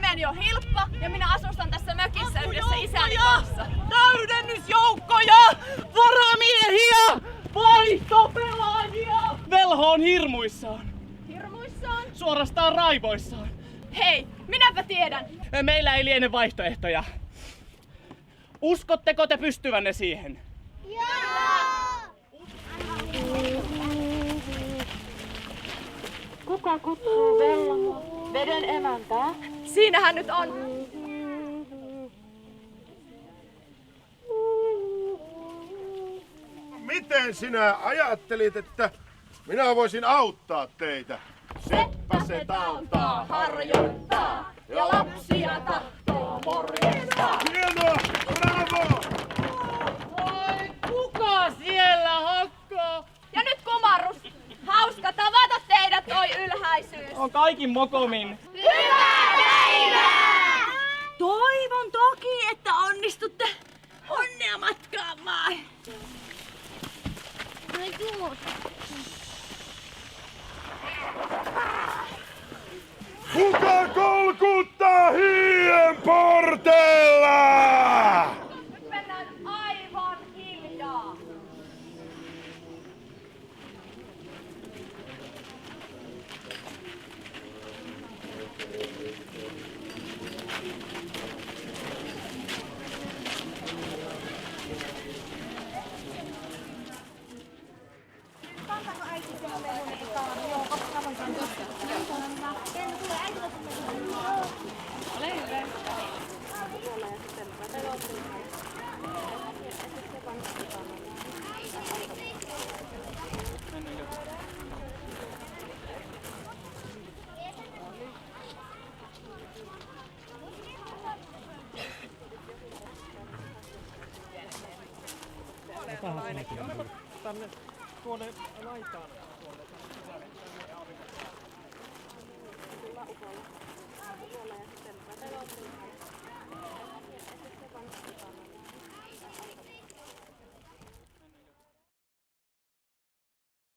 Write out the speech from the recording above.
nimeni on Hilppa ja minä asustan tässä mökissä yhdessä isäni kanssa. Täydennysjoukkoja! Varamiehiä! Vaihtopelaajia! Velho on hirmuissaan. Hirmuissaan? Suorastaan raivoissaan. Hei, minäpä tiedän. Meillä ei liene vaihtoehtoja. Uskotteko te pystyvänne siihen? Kuka kutsuu Vellamo? Veden emäntää? Siinähän nyt on. Miten sinä ajattelit, että minä voisin auttaa teitä? Seppä se tautaa harjoittaa ja lapsia tahtoo morjesta. Hienoa! Bravo! Oi, kuka siellä hakkaa? Ja nyt kumarrus. Hauska tavata teidät, oi ylhäisyys. On kaikin mokomin. Hyvää päivää! Toivon toki, että onnistutte. Onnea matkaamaan. Kuka kolkuttaa hien porteilla? Nyt mennään aivan hiljaa. Tänne tuonne laitaan.